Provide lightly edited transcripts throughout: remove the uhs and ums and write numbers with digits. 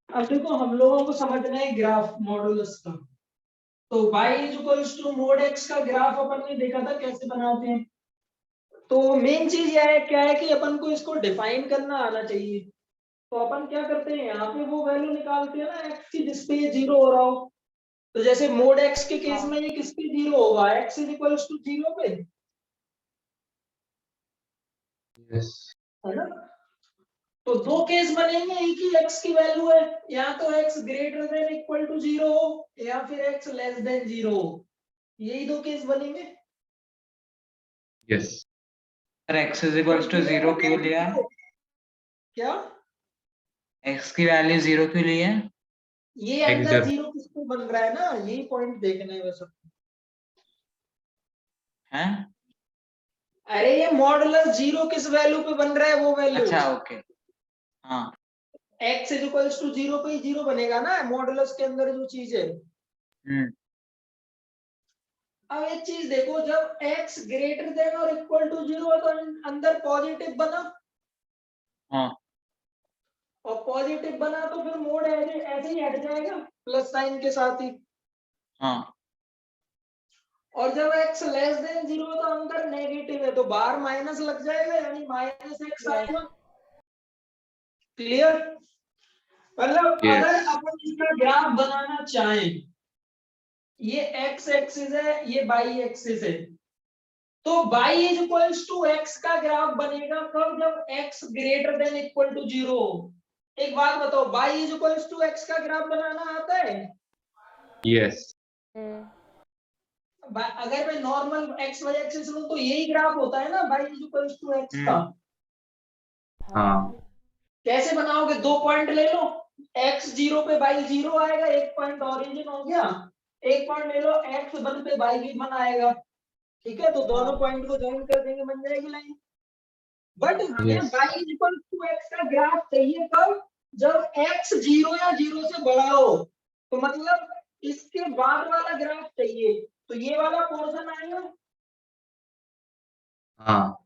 अब देखो हम लोगों को समझना है ग्राफ मॉडुलस का। तो y is equals to mod x का ग्राफ अपन ने देखा था कैसे बनाते हैं। तो मेन चीज यह है क्या है कि अपन को इसको डिफाइन करना आना चाहिए। तो अपन क्या करते हैं यहाँ पे वो वैल्यू निकालते हैं ना x की जिसपे ये जीरो हो रहा हो। तो जैसे मोड x के केस में ये किस पे जीरो होगा, x is equals to zero पे, यस है ना। तो दो केस बनेंगे, एक ही x की वैल्यू है, या तो x greater than equal to zero हो या फिर x लेस देन जीरो हो, यही दो केस बनेंगे। Yes sir x is equals to zero क्यों लिया है? क्या x की वैल्यू जीरो क्यों ली है? ये अंदर Exact. जीरो किसको बन रहा है ना, यही पॉइंट देखना है वैसे। हैं? अरे ये मॉडुलस जीरो किस वैल्यू पे बन रहा है, वो वैल्यू। अच्छा ओके हाँ x is equals to zero पे ही जीरो बनेगा ना मॉडुलस के अंदर जो चीज है। अब एक चीज देखो, जब x ग्रेटर देन और इक्वल टू जीरो है तो अंदर पॉजिटिव बना, हाँ और पॉजिटिव बना तो फिर मोड ऐसे ही हट जाएगा प्लस साइन के साथ ही। हाँ और जब x लेस देन जीरो है तो अंदर नेगेटिव है तो बाहर माइनस लग जाएगा, यानी माइनस x आएगा। क्लियर। मतलब Yes. अगर अपन इसका ग्राफ बनाना चाहें, ये x एक्सिस है, ये y एक्सिस है, तो y is equals to x का ग्राफ बनेगा कब, जब x greater than equal to zero. एक बात बताओ, y is equals to x का ग्राफ बनाना आता है? Yes. अगर मैं नॉर्मल x y एक्सिस लूं तो यही ग्राफ होता है ना y is equals to x का। हाँ कैसे बनाओगे, दो पॉइंट ले लो, x जीरो पे y जीरो आएगा, एक पॉइंट ओरिजिन हो गया, एक पॉइंट ले लो x वन पे y वन आएगा, ठीक है, तो दोनों पॉइंट को ज्वाइन कर देंगे, बन जाएगी लाइन। बट हमें Yes. y equal to x का ग्राफ चाहिए कब, जब x जीरो या जीरो से बड़ा हो, तो मतलब इसके बाद वाला ग्राफ चाहिए, तो ये वाला पोर्शन आएगा। हाँ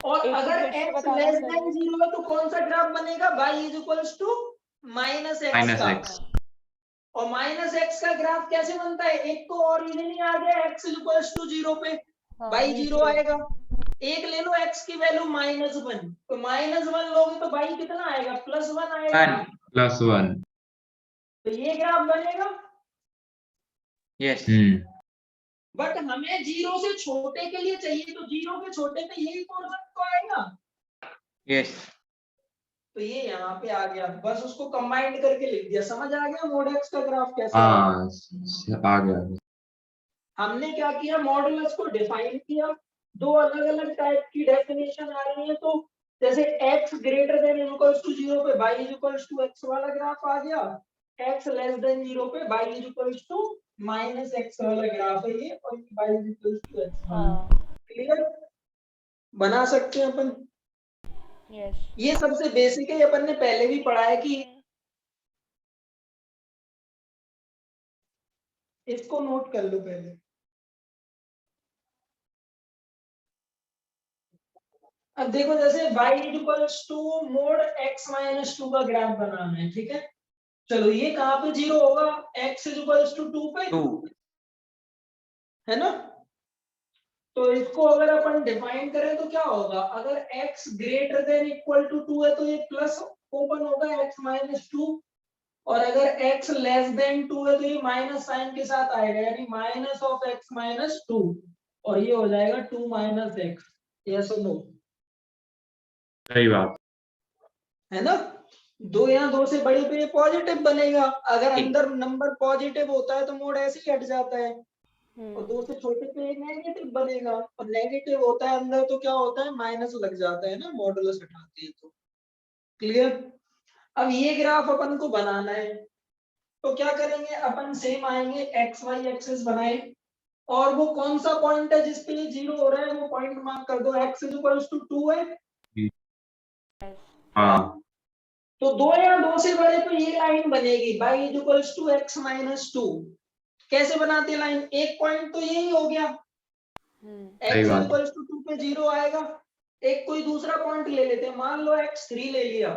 और एक अगर चीज फिर से x बताना लेस सर। देन जीरो है तो कौन सा ग्राफ बनेगा, y is equals to minus x minus का। एक्स और माइनस एक्स का ग्राफ कैसे बनता है, एक तो ओरिजिन ही आ गया x is equals to zero पे, y जीरो आएगा, एक ले लो x की वैल्यू माइनस वन, तो माइनस वन लोगे तो y कितना आएगा, प्लस वन आएगा, प्लस वन तो ये ग्राफ बनेगा। यस बट हमें जीरो से छोटे के लिए चाहिए, तो जीरो के छोटे पे यही पोर्शन तो आएगा, यस तो ये यहाँ पे आ गया, बस उसको कंबाइंड करके लिख दिया। समझ आ गया मोड एक्स का ग्राफ कैसे आएगा? हाँ आ गया हमने क्या किया, मॉडुलस को डिफाइन किया, दो अलग अलग टाइप की डेफिनेशन आ रही है, तो जैसे x greater than equals to zero पे y is equals to x वाला ग्राफ आ गया, x लेस देन जीरो पे y is equals to minus x वाला ग्राफ है ये, और y is equals to x वाला। क्लियर, बना सकते हैं अपन। यस ये सबसे बेसिक है, अपन ने पहले भी पढ़ा है कि इसको नोट कर लो पहले। अब देखो जैसे y equals to mod x minus two का ग्राफ बनाना है, ठीक है, चलो ये कहाँ पे जीरो होगा, x इक्वल्स टू टू पे, टू है ना। तो इसको अगर अपन डिफाइन करें तो क्या होगा, अगर x greater than equal to two है तो ये प्लस ओपन होगा x माइनस टू, और अगर x लेस देन टू है तो ये माइनस साइन के साथ आएगा, यानी minus of x minus two, और ये हो जाएगा टू माइनस एक्स। यस और नो, सही बात है ना। दो या दो से बड़े पे पॉजिटिव बनेगा, अगर अंदर नंबर पॉजिटिव होता है तो मोड ऐसे ही हट जाता है, और दो से छोटे पे नेगेटिव बनेगा, और नेगेटिव होता है अंदर तो क्या होता है, माइनस लग जाता है ना, मॉडुलस हटाते हैं तो। क्लियर। अब ये ग्राफ अपन को बनाना है, तो क्या करेंगे अपन, सेम आएंगे एक्स वाई एक्सिस बनाए, और वो कौन सा पॉइंट है जिसपे ये जीरो हो रहा है वो पॉइंट मार्क कर दो, x इज इक्वल्स टू 2 है। हाँ तो दो या दो से बड़े पे ये लाइन बनेगी y is equals to x minus two. कैसे बनाते हैं लाइन, एक पॉइंट तो यही हो गया, x इज इक्वल्स टू 2 पे जीरो आएगा, एक कोई दूसरा पॉइंट ले लेते हैं, मान लो x3 ले लिया,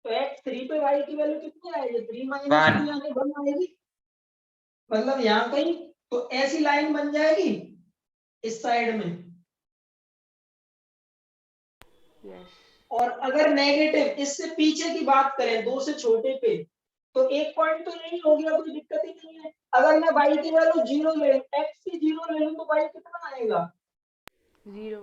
तो x3 पे y की वैल्यू कितनी आएगी 3 - 2 1 यानी 1 आएगी, मतलब यहाँ कहीं तो ऐसी लाइन बन जाएगी इस साइड में। Yes. और अगर नेगेटिव इससे पीछे की बात करें 2 से छोटे पे, तो एक पॉइंट तो यही हो गया, कोई दिक्कत ही नहीं है। अगर मैं y की वैल्यू 0 ले x की 0 ले लूं तो y कितना आएगा 0.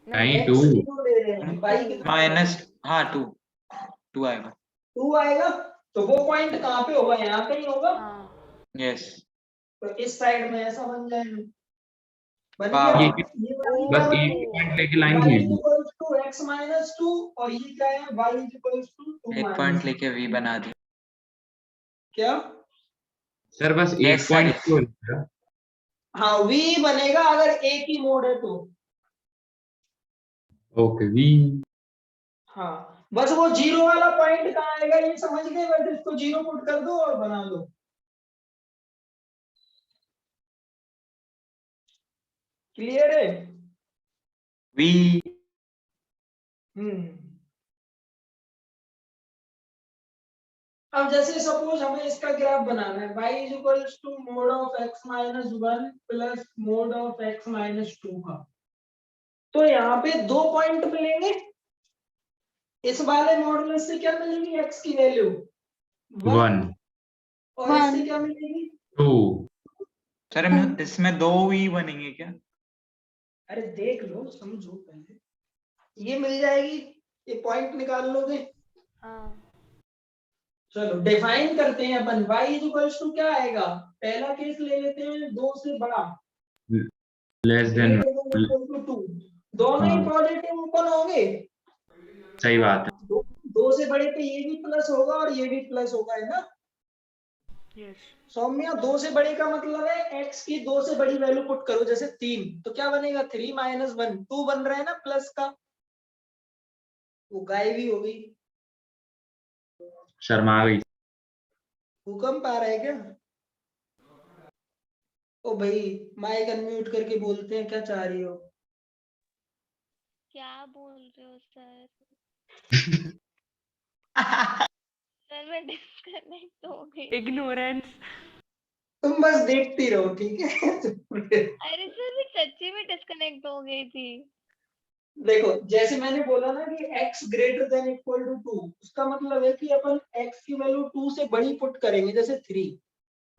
नहीं, x 2। 0 ले रहे हैं y कितना माइनस, हाँ 2 आएगा। 2 आएगा। तो वो पॉइंट कहाँ पे होगा, यहाँ पे ही होगा। हाँ. यस। तो इस साइड में ऐसा बन जाएगा, बन वाह। गया। ये ये वाली क्या बस एक बनेगी, पॉइंट लेके लाइन y खींच दो। इक्वल्स टू x माइनस 2, और ये क्या है y इक्वल्स टू 2 एक पॉइंट लेके v बना दी। क्या, सर बस Yes, एक पॉइंट sir. क्यों? हाँ v बनेगा अगर एक ही मोड है तो। ओके, वी। हाँ बस वो 0 वाला पॉइंट कहाँ आएगा ये समझ गए, बस इसको 0 पुट कर दो और बना दो। क्लियर है। v अब जैसे सपोज हमें इसका ग्राफ बनाना है y is equals to mod of x minus 1 plus mod of x minus 2 का, तो यहाँ पे 2 पॉइंट मिलेंगे। इस वाले मॉडुलस से क्या मिलेगी x की वैल्यू 1, 1 और इससे क्या मिलेगी 2। सर इसमें 2 v बनेंगे क्या? अरे देख लो समझो पहले, ये मिल जाएगी, ये पॉइंट निकाल लोगे। हाँ. चलो डिफाइन करते हैं अपन, y इज इक्वल्स टू क्या आएगा, पहला केस ले लेते हैं 2 से बड़ा less than. Greater than equal to 2, दोनों ही हाँ, पॉजिटिव ओपन होंगे। सही बात है। दो से बड़े पे ये भी प्लस होगा और ये भी प्लस होगा, है ना। Yes. सौम्या 2 से बड़े का मतलब है x की 2 से बड़ी वैल्यू पुट करो, जैसे 3, तो क्या बनेगा 3 माइनस 1 2 बन रहा है ना प्लस का, वो गायब ही हो गई। शर्मा गई। भूकंप आ रहा है क्या। ओ भाई माइक अनम्यूट करके बोलते हैं, क्या चाह रही हो। क्या बोल रहे हो सर। सर मैं डिस्कनेक्ट हो गई। Ignorance. तुम बस देखती रहो ठीक है। अरे सर मैं सच्ची में डिस्कनेक्ट हो गई थी। देखो जैसे मैंने बोला ना कि x greater than equal to 2, उसका मतलब है कि अपन x की वैल्यू 2 से बड़ी पुट करेंगे, जैसे 3।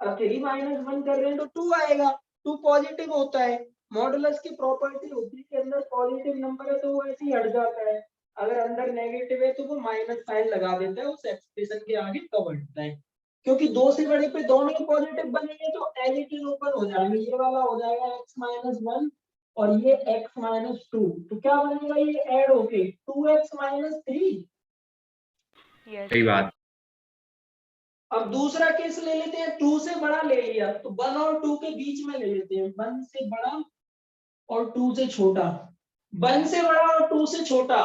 अब 3 माइनस 1 कर रहे हैं तो 2 आएगा, 2 पॉजिटिव होता है। मॉडुलस की प्रॉपर्टी होती है कि अंदर पॉजिटिव नंबर है तो वो ऐसे ही हट जाता है, अगर अंदर नेगेटिव है तो वो माइनस साइन लगा देता है, उस एक्सप्रेशन के आगे कब हटता है। क्योंकि 2 से बड़े पे दोनों ही पॉजिटिव बनेंगे तो एज इट इज ओपन हो जाएंगे, ये वाला हो जाएगा x माइनस 1 और ये x माइनस 2, तो क्या बनेगा ये ऐड होके 2x माइनस 3। Yes. सही बात। अब दूसरा केस ले लेते हैं, 2 से बड़ा ले लिया तो 1 और 2 के बीच में ले लेते हैं, 1 से बड़ा और 2 से छोटा। 1 से बड़ा और 2 से छोटा,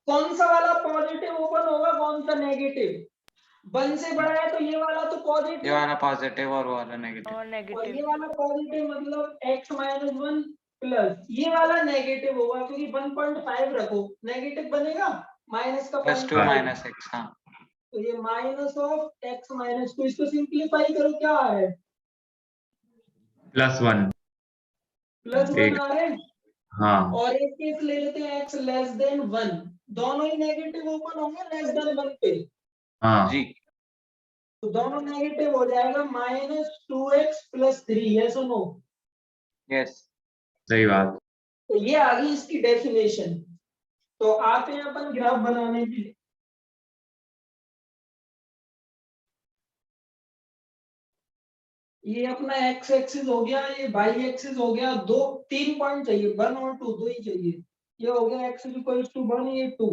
कौन सा वाला पॉजिटिव ओपन होगा कौन सा नेगेटिव। 1 से बड़ा है तो ये वाला तो ये पॉजिटिव वाला पॉजिटिव और वो वाला नेगेटिव। और और negative. ये वाला पॉजिटिव, मतलब x माइनस 1 प्लस ये वाला नेगेटिव होगा, क्योंकि 1.5 रखो नेगेटिव बनेगा, माइनस का +2 0.5, -x। हाँ तो ये माइनस ऑफ x माइनस 2, इसको सिंप्लीफाई करो क्या आ रहा है +1। +1 एक। आ रहे हैं। हाँ, और एक केस ले लेते हैं x लेस देन 1, दोनों ही नेगेटिव ओपन होंगे लेस देन 1 पे, हाँ, जी। तो दोनों नेगेटिव हो जाएगा -2x + 3, यस और नो। यस। सही बात। तो ये आ गई इसकी डेफिनेशन। तो आते हैं अपन ग्राफ बनाने के लिए। ये अपना x एक्सिस हो गया, ये y एक्सिस हो गया, 3 पॉइंट चाहिए, 1 और 2 दो ही चाहिए। ये हो गया x इक्वल्स टू 1, ये 2।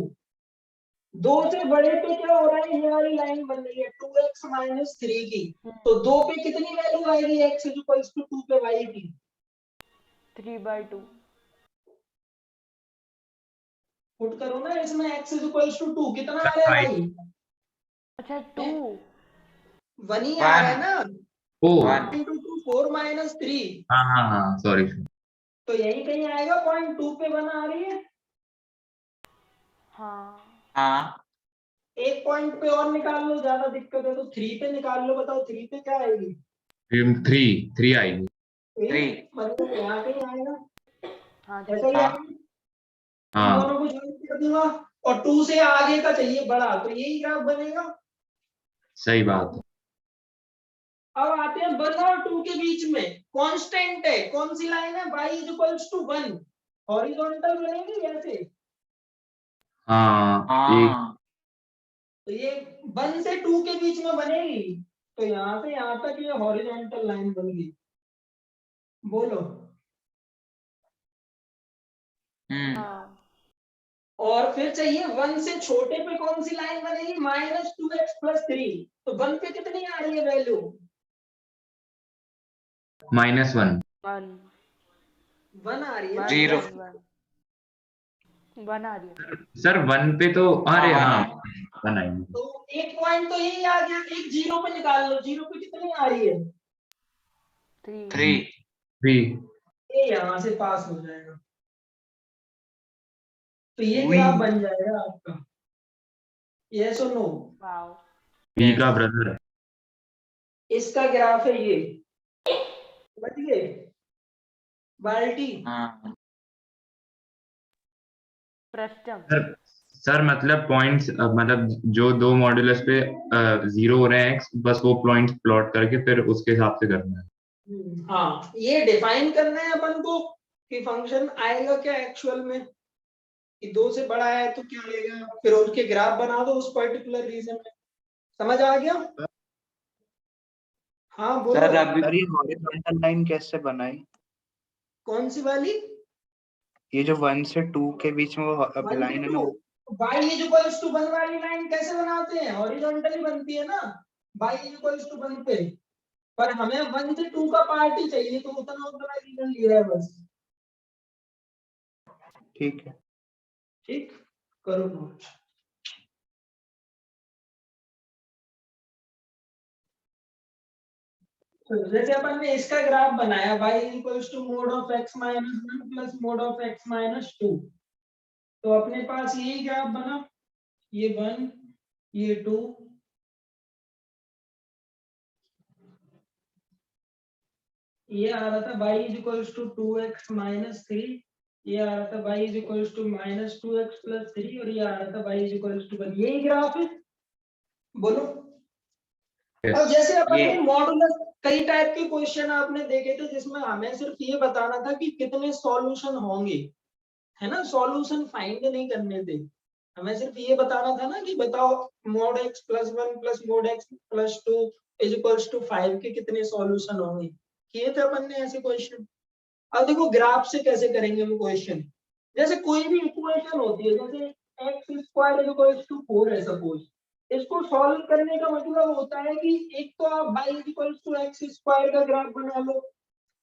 2 से बड़े पे क्या हो रहा है, ये वाली लाइन बन रही है 2x माइनस 3 की, तो 2 पे कितनी वैल्यू आएगी x इक्वल्स टू 2 पे y की 3/2. पुट करो ना इसमें, x इक्वल्स टू 2 कितना आ रहा है y, अच्छा 2. 1 ही आ रहा है 1 ना, ओ 1 into 2 4 माइनस 3, हाँ हाँ हाँ, सॉरी। तो यही कहीं आएगा 0.2 पे 1 आ रही है। हाँ. हाँ एक पॉइंट पे और निकाल लो, ज्यादा दिक्कत है तो 3 पे निकाल लो। बताओ 3 पे क्या आएगी? 3 आएगी। 3 मतलब यहाँ पे ही आएगा, हाँ ऐसा ही हाँ आएगा। इन हाँ दोनों को ज्वाइन कर दूंगा और 2 से आगे का चाहिए बड़ा, तो यही ग्राफ बनेगा। सही बात है। अब आते हैं 1 और 2 के बीच में कांस्टेंट है, कौन सी लाइन है? y इक्वल्स टू 1, हॉरिजॉन्टल बनेगी ऐसे। हाँ एक हाँ तो ये 1 से 2 के बीच में बनेगी, तो यहाँ से यहाँ तक ये हॉरिजॉन्टल लाइन बन गई। बोलो। हाँ और फिर चाहिए 1 से छोटे पे कौन सी लाइन बनेगी? -2x + 3। तो 1 पे कितनी आ रही है वैल्यू? -1। 1 1 आ रही है ना? 0 1 आ रही है। सर 1 पे तो अरे हाँ, हाँ 1 1 आएगी। तो एक पॉइंट तो यही आ गया। एक 0 पे निकाल लो, 0 पे कितनी आ रही है? 3 3 3 ये यहाँ से पास हो जाएगा, तो ये वी ग्राफ बन जाएगा आपका। यस और नो? वाओ बी का ब्रदर है। इसका ग्राफ है ये, समझ गए? बाल्टी। हाँ पृष्ठम। सर मतलब पॉइंट्स मतलब जो दो मॉड्यूलस पे 0 हो रहे हैं x, बस वो पॉइंट्स प्लॉट करके फिर उसके हिसाब से करना है। हाँ, ये डिफाइन करना है अपन को कि फंक्शन आएगा क्या एक्चुअल में, कि 2 से बड़ा है तो क्या लेगा, फिर उनके ग्राफ बना दो उस पर्टिकुलर रीजन में। समझ आ गया? हाँ बोलो। सर अभी सर ये हॉरिजॉन्टल लाइन कैसे बनाई? कौन सी वाली? ये जो 1 से 2 के बीच में वो 1 लाइन से है ना 2 वो y इक्वल्स टू 1 वाली लाइन कैसे बनाते हैं? हॉरिजॉन्टली बनती है ना y इक्वल्स टू 1 पे, पर हमें 1 से 2 का पार्ट ही चाहिए, तो उतना उतना रीजन लिया है बस। ठीक है। ठीक, करो नोट। तो जैसे अपन ने इसका ग्राफ बनाया y equals to mod of x minus 1 plus mod of x minus 2, तो अपने पास यही ग्राफ बना, ये 1 ये 2, ये आ रहा था y equals to 2x minus 3, ये आ रहा था y equals to minus 2x plus 3, और ये आ रहा था y इक्वल्स टू 1। यही ग्राफ है, बोलो। अब जैसे अपन ये ने मॉडुलस, कई टाइप के क्वेश्चन आपने देखे थे जिसमें हमें सिर्फ ये बताना था कि कितने सॉल्यूशन होंगे, है ना, सॉल्यूशन फाइंड नहीं करने थे। हमें सिर्फ ये बताना था ना कि बताओ mod x plus 1 plus mod x plus 2 is equals to 5 के कितने सॉल्यूशन होंगे। किए थे अपन ने ऐसे क्वेश्चन। अब देखो ग्राफ से कैसे करेंगे वो क्वेश्चन। जैसे कोई भी इक्वेशन होती है, जैसे x² इज इक्वल्स टू 4 है सपोज, इसको सॉल्व करने का मतलब होता है कि एक तो आप y इक्वल्स टू x² का ग्राफ बना लो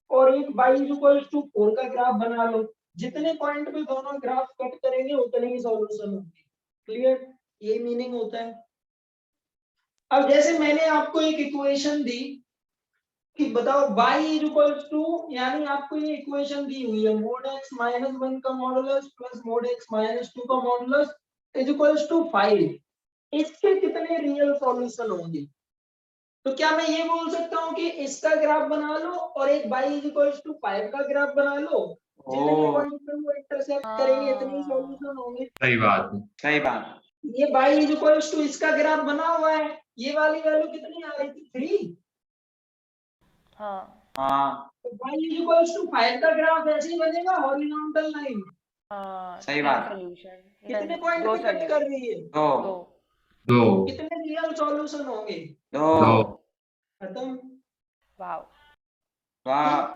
और एक y इक्वल्स टू 4 का ग्राफ बना लो। जितने पॉइंट पे दोनों ग्राफ कट करेंगे उतने ही सॉल्यूशन होंगे। क्लियर? ये मीनिंग होता है। अब जैसे मैंने आपको एक इक्वेशन दी कि बताओ y इक्वल्स टू, यानी आपको ये इक्वेशन दी हुई है मोड x माइनस 1 का modulus plus mod x minus 2 का मॉडुलस इज इक्वल्स टू 5। इसके कितने रियल सॉल्यूशन होंगे? तो क्या मैं ये बोल सकता हूँ कि इसका ग्राफ बना लो और एक y इक्वल्स टू 5 का ग्राफ बना लो, जितने ओ पॉइंट पे वो इंटरसेक्ट करेंगे इतने ही सॉल्यूशन होंगे। सही बात है। सही बात ये y इक्वल्स टू इसका ग्राफ बना हुआ है, ये वाली वैल्यू कितनी आ रही थी? 3। हाँ हाँ तो y इक्वल्स टू 5 का ग्राफ ऐसे ही बनेगा, हॉरिजॉन्टल लाइन। सही तीन बात सॉल्यूशन कितने पॉइंट पे कट कर रही है? 2 दो 2 कितने रियल सॉल्यूशन होंगे? 2 2 खत्म। वाओ वाह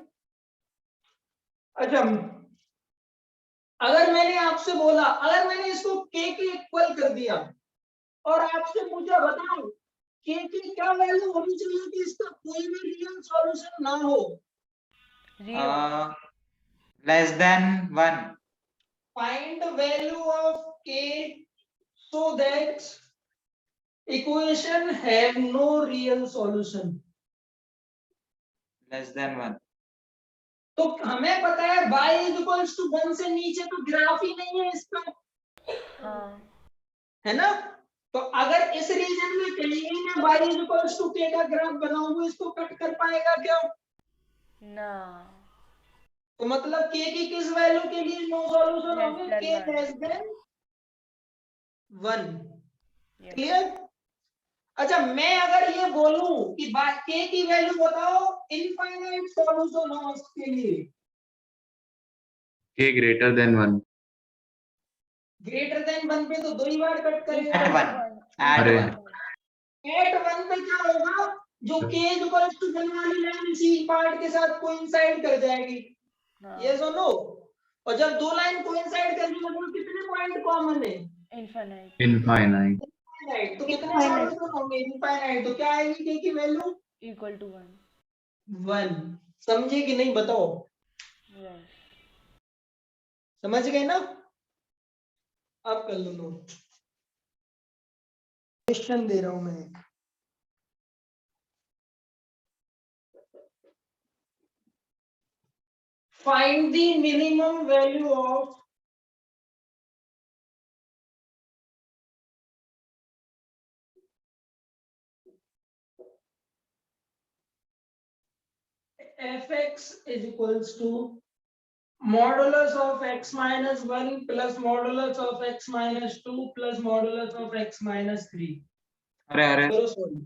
अच्छा, अगर मैंने आपसे बोला, अगर मैंने इसको k के इक्वल कर दिया और आपसे पूछा बताओ k की क्या वैल्यू होनी चाहिए कि इसका कोई भी रियल सॉल्यूशन ना हो? 0 less than 1 find value of k so that equation have no real solution। Less than 1 तो हमें पता है y इक्वल्स टू 1 से नीचे तो ग्राफ ही नहीं है इसका, हाँ है ना। तो अगर इस रीजन में कहीं मैं y इक्वल्स टू k का ग्राफ बनाऊंगा, इसको कट कर पाएगा क्या? ना। तो मतलब k की किस वैल्यू के लिए नो सॉल्यूशन Less होंगे? than k one. Less than 1। Yes. Clear? अच्छा, मैं अगर ये बोलूं कि k की वैल्यू बताओ, इनफाइनाइट सॉल्यूशन हो उसके लिए, k greater than 1। Greater than 1 पे तो 2 ही बार कट करेगा। At one. At अरे। one. एट 1 पे क्या होगा? जो k इक्वल्स टू 1 वाली लाइन इसी पार्ट के साथ कोइंसाइड कर जाएगी। हाँ. ये सुनो, और जब दो लाइन कोइंसाइड कर रही है तो कितने पॉइंट कॉमन है? Infinite. इनफाइनाइट। इनफाइनाइट। तो कितने सॉल्यूशन होंगे इनफाइनाइट? तो क्या आएगी k की वैल्यू? Equal to 1. 1। समझे कि नहीं बताओ? Yes. समझ गए ना? अब कर लो नोट, क्वेश्चन दे रहा हूं मैं। Find the minimum value of fx is equals to modulus of x minus 1 plus modulus of x minus 2 plus modulus of x minus 3। अरे अरे करो सॉल्व।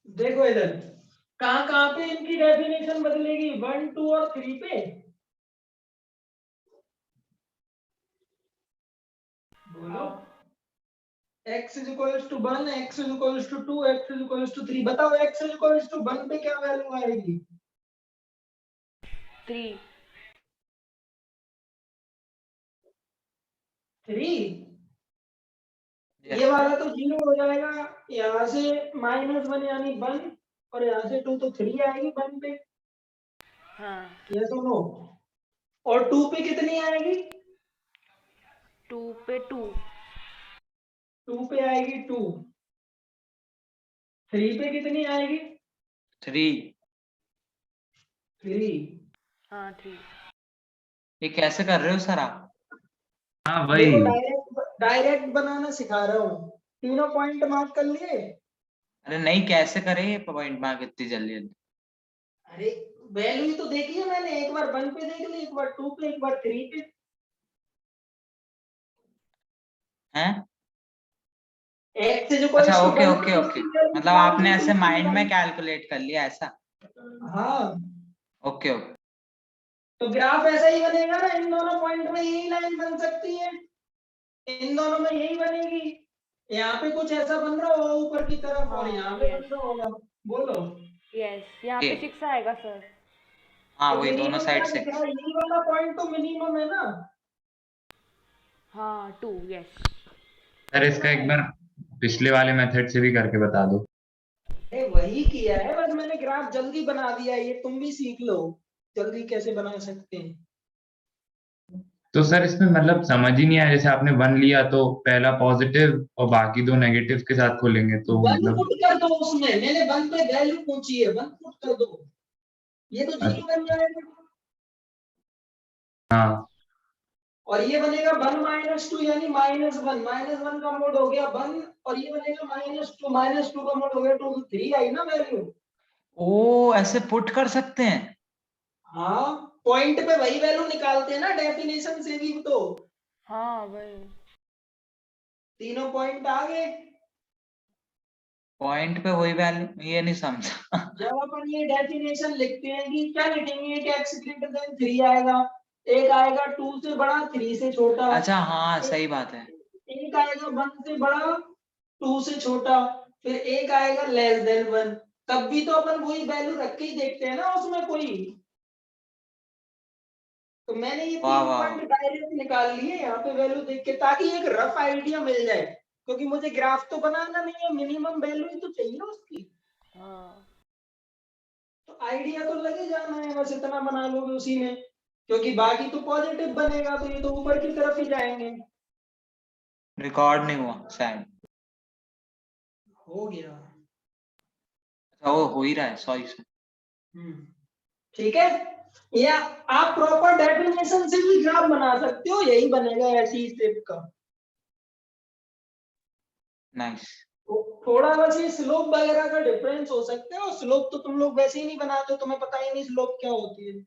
देखो इधर कहां पे इनकी डेफिनेशन बदलेगी? 1 2 और 3 पे। बोलो। x is equals to 1, x is equals to 2, x is equals to 3। बताओ x is equals to 1 पे क्या वैल्यू आएगी? 3. 3। Yes. ये वाला तो 0 हो जाएगा, यहाँ से -1 यानी 1, और यहाँ से 2 तो 3 आएगी 1 पे। हाँ. ये सुनो, और 2 पे कितनी आएगी? 2 पे 2. 2 पे आएगी 2। 3 पे कितनी आएगी? 3। 3। हाँ 3. ये कैसे कर रहे हो सर आप? हाँ वही। देखो डायरेक्ट बनाना सिखा रहा हूँ। तीनों पॉइंट मार्क कर लिए? अरे नहीं, कैसे करे ये पॉइंट मार्क इतनी जल्दी जल्दी? अरे वैल्यू ही तो देखी है मैंने, एक बार 1 पे देख ली, एक बार 2 पे, एक बार 3 पे। हैं? x is equals अच्छा to ओके 1 ओके पे ओके, इसकी value मतलब आपने निकाल दी, ऐसे माइंड में निकाल कैलकुलेट कर लिया ऐसा? दी। हाँ, ओके ओके। तो ग्राफ ऐसा ही बनेगा ना, इन दोनों पॉइंट में यही लाइन बन सकती है, इन दोनों में यही बनेगी। यहाँ पे कुछ ऐसा बन रहा होगा ऊपर की तरफ, और हाँ, यहाँ पे yes. बन रहा होगा। बोलो। यस, यहाँ पे ये 6 आएगा सर. हाँ तो वही दोनों मिनिमम साइड क्या से। दिख रहा है? यही वाला पॉइंट तो मिनिमम है ना? हाँ 2. यस. सर इसका एक बार पिछले वाले मेथड से भी करके बता दो। वही किया है, बस मैंने ग्राफ जल्दी बना दिया, ये तुम भी सीख लो जल्दी कैसे बना सकते हैं। तो सर इसमें मतलब समझ ही नहीं आया, जैसे आपने 1 लिया तो पहला पॉजिटिव और बाकी दो नेगेटिव के साथ खोलेंगे तो 1 मतलब। पुट कर दो उसमें, मैंने 1 पे वैल्यू पूछी है, 1 पुट कर दो, ये तो 0 बन जाएगा। हाँ और ये बनेगा 1 - 2 यानी -1, -1 का मोड हो गया 1, और ये बनेगा -2 का मोड हो गया 2, तो 3 आई ना वैल्यू। ओ ऐसे पुट कर सकते हैं? हाँ, पॉइंट पे वही वैल्यू निकालते हैं ना डेफिनेशन से भी तो। हाँ वही. तीनों पॉइंट आ गए। पॉइंट पे वही वैल्यू, ये नहीं समझा। जब अपन ये डेफिनेशन लिखते हैं कि क्या लिखेंगे कि x ग्रेटर देन 3 आएगा, एक आएगा 2 से बड़ा 3 से छोटा, अच्छा हाँ सही बात है। एक आएगा 1 से बड़ा 2 से छोटा, फिर एक आएगा लेस देन 1। तब भी तो अपन वही वैल्यू रख के ही देखते हैं ना उसमें कोई। तो मैंने ये वाह 3 वाह। पॉइंट डायरेक्ट निकाल लिए यहाँ पे वैल्यू देख के, ताकि एक रफ आइडिया मिल जाए, क्योंकि मुझे ग्राफ तो बनाना नहीं है, मिनिमम वैल्यू ही तो चाहिए उसकी। हाँ. तो आइडिया तो लगे जाना है, बस इतना बना लोगे उसी में, क्योंकि बाकी तो पॉजिटिव बनेगा, तो ये तो ऊपर की तरफ ही जाएंगे। रिकॉर्ड नहीं हुआ शायद। हो गया। अच्छा वो हो ही रहा है, सॉरी सर। ठीक है, या आप प्रॉपर डेफिनेशन से भी ग्राफ बना सकते हो, यही बनेगा ऐसी स्टेप का। नाइस। थोड़ा बस ये स्लोप वगैरह का डिफरेंस हो सकता है, और स्लोप तो तुम लोग वैसे ही नहीं बनाते हो, तुम्हें पता ही नहीं स्लोप क्या होती है।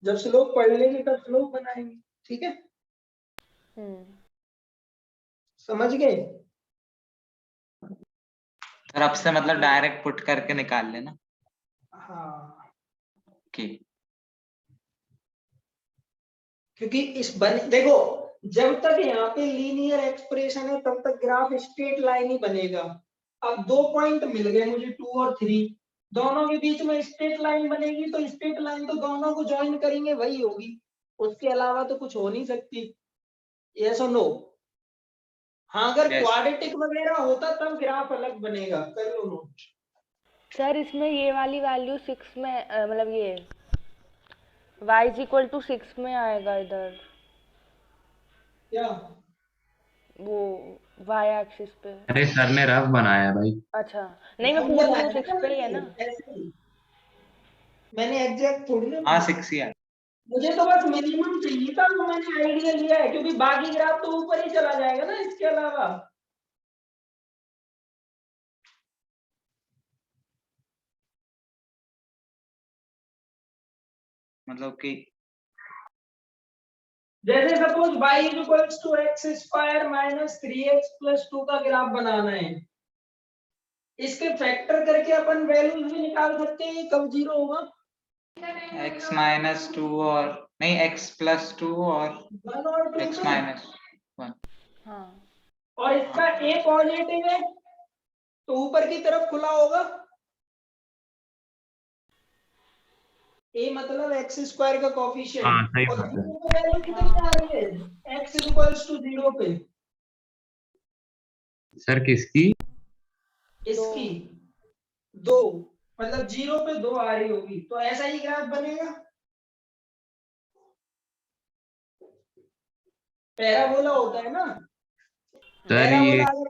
जब स्लोप पढ़ लेंगे तब स्लोप बनाएंगे, ठीक है, समझ गए? और अब से मतलब डायरेक्ट पुट करके निकाल लेना। हाँ, ओके। क्योंकि इस देखो, जब तक यहाँ पे लीनियर एक्सप्रेशन है तब तक ग्राफ स्ट्रेट लाइन ही बनेगा। अब 2 पॉइंट मिल गए मुझे 2 और 3, दोनों के बीच में स्ट्रेट लाइन बनेगी, तो स्ट्रेट लाइन तो दोनों को ज्वाइन करेंगे वही होगी, उसके अलावा तो कुछ हो नहीं सकती। यस और नो? हाँ, अगर Yes. क्वाड्रेटिक वगैरह होता तब ग्राफ अलग बनेगा, कर लो नोट। सर इसमें ये वाली वैल्यू 6 में मतलब ये y इज इक्वल टू 6 में आएगा इधर, क्या? वो y एक्सिस पे। अरे सर ने रफ बनाया भाई। अच्छा नहीं, मैं पूछ रही हूँ 6 पे ही है ना। मैंने एग्जैक्ट थोड़ी ना, हाँ 6 ही है। मुझे तो बस मिनिमम चाहिए था, तो मैंने आइडिया लिया है, क्योंकि बाकी ग्राफ तो ऊपर ही चला जाएगा ना इसके अलावा। मतलब कि जैसे suppose y is equals to x square minus 3x plus 2 का ग्राफ बनाना है, इसके फैक्टर करके अपन वैल्यूज भी निकाल सकते हैं, कब जीरो होगा? x माइनस 2 और नहीं x प्लस 2 और 1 और 2 x पे, माइनस 1। हाँ और इसका a पॉजिटिव है तो ऊपर की तरफ खुला होगा, a मतलब एक्स स्क्वायर का कोफिशिएंट। हाँ सही और बात है। जीरो पे वैल्यू कितनी आ रही है? x इज इक्वल्स टू 0 पे, सर किसकी? इसकी 2, मतलब 0 पे 2 आ रही होगी, तो ऐसा ही ग्राफ बनेगा। पैराबोला होता है ना, सर ये पैराबोला अगर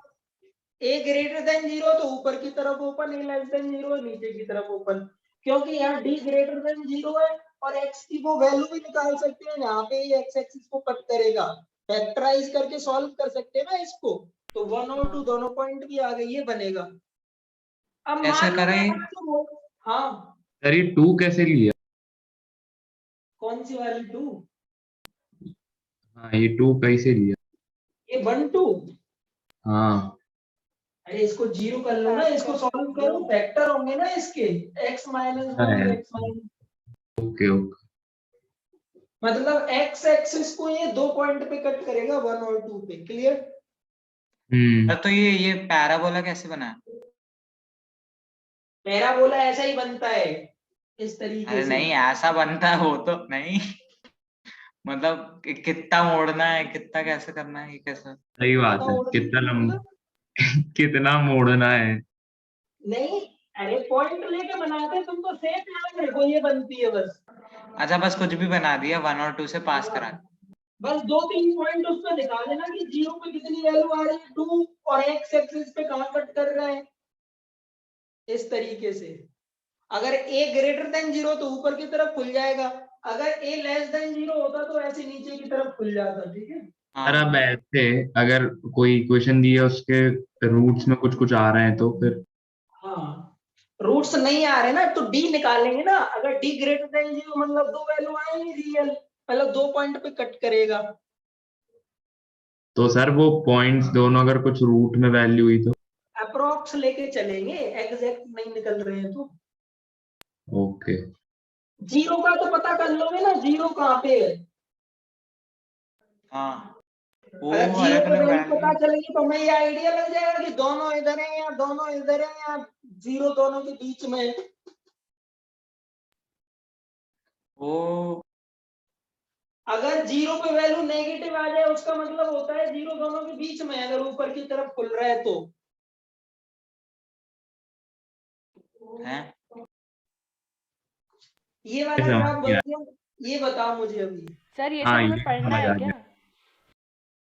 a ग्रेटर देन 0 तो ऊपर की तरफ ओपन, a लेस देन 0 नीचे की तरफ ओपन, क्योंकि यहाँ d ग्रेटर देन 0 है, और x की वो वैल्यू भी निकाल सकते हैं, यहाँ पे ये x एक्सिस को कट करेगा, फैक्टराइज करके सॉल्व कर सकते हैं ना इसको, तो 1 और 2 दोनों पॉइंट भी आ गए, ये बनेगा। अब कैसे मान लो मैं करें? आपको हाँ, सर ये 2 कैसे लिया? कौन सी वाली 2? हाँ ये 2 कैसे लिया? ये 1 2, हाँ अरे इसको 0 कर लो ना, इसको सॉल्व करो, फैक्टर होंगे ना इसके, x माइनस 1 और है। x minus, okay okay. मतलब x एक्सिस को ये 2 पॉइंट पे कट करेगा, 1 और 2 पे, क्लियर? तो ये पैराबोला कैसे बना है? पैराबोला ऐसा ही बनता है इस तरीके अरे से। नहीं ऐसा बनता है वो तो नहीं मतलब कितना मोड़ना है, कितना कैसे करना है, ये कैसे? सही बात है, कितना लंबा कितना मोड़ना है। नहीं, अरे पॉइंट लेके बनाते, तुम तो सेम याद रखो, ये बनती है बस। अच्छा बस कुछ भी बना दिया, 1 और 2 से पास करा दिया। बस 2-3 पॉइंट उस पर दिखा देना कि 0 पे कितनी वैल्यू आ रही है, 2 और x एक्सिस पे कहां कट कर रहा है, इस तरीके से। अगर a ग्रेटर देन 0 तो ऊपर की तरफ खुल जाएगा, अगर a लेस देन 0 होता तो ऐसे नीचे की तरफ खुल जाता, ठीक है? सर अब ऐसे अगर कोई इक्वेशन दी है उसके रूट्स में कुछ कुछ आ रहे हैं तो फिर? हाँ, रूट्स नहीं आ रहे ना तो d निकालेंगे ना, अगर d ग्रेटर देन 0 मतलब 2 वैल्यू आएंगी रियल, मतलब 2 पॉइंट पे कट करेगा। तो सर वो पॉइंट्स दोनों अगर कुछ रूट में वैल्यू हुई तो? अप्रोक्स लेके चलेंगे, एग्जैक्ट नहीं निकल रहे हैं तो। ओके। 0 का तो पता कर लोगे ना, 0 कहाँ पे है? हाँ वो अगर 0 अलग पे अलग वैल्यू पता वैल्यू। चलेगी तो हमें ये आइडिया लग जाएगा कि दोनों इधर है या दोनों इधर है, या 0 दोनों के बीच में है। वो अगर 0 पे वैल्यू नेगेटिव आ जाए उसका मतलब होता है 0 दोनों के बीच में है, अगर ऊपर की तरफ खुल रहा है तो। है ये वाला समझ ग्राफ बन गया। गया, ये बताओ मुझे अभी। सर ये हाँ सब ये हमें पढ़ना समझ है आ क्या? गया।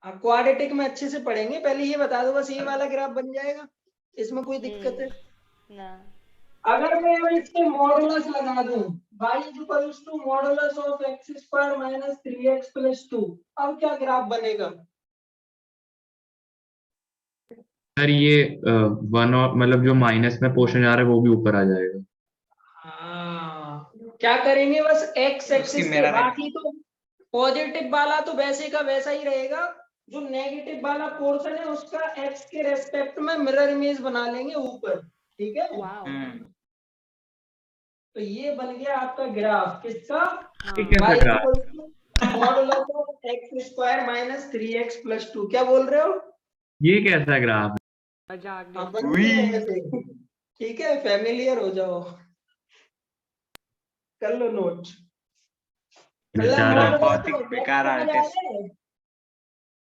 आप क्वाड्रेटिक में अच्छे से पढ़ेंगे, पहले ये बता दो बस, ये वाला ग्राफ बन जाएगा, इसमें कोई दिक्कत है? ना अगर मैं अब इसके मॉडुलस लगा दूं y equals to modulus of x square minus 3x plus 2, अब क्या ग्राफ बनेगा? सर ये वन और मतलब जो माइनस में पोर्शन आ रहा है वो भी ऊपर आ जाएगा। हाँ, क्या करेंगे बस x उसकी एक्सिस के, mirror बाकी तो पॉजिटिव वाला तो वैसे का वैसा ही रहेगा, जो नेगेटिव वाला पोर्शन है उसका x के रेस्पेक्ट में मिरर इमेज बना लेंगे ऊपर, ठीक है। तो ये बन गया आपका ग्राफ, किसका? ये कैसा y graph? Equal to modulus of x square minus 3x plus 2, क्या बोल रहे हो? ये कैसा ग्राफ? हाँ, बन गया ऐसे। ठीक है, फेमिलियर हो जाओ, कर लो नोट। बेचारा बहुत ही बेकार मजा आ आर्टिस्ट। रहा है?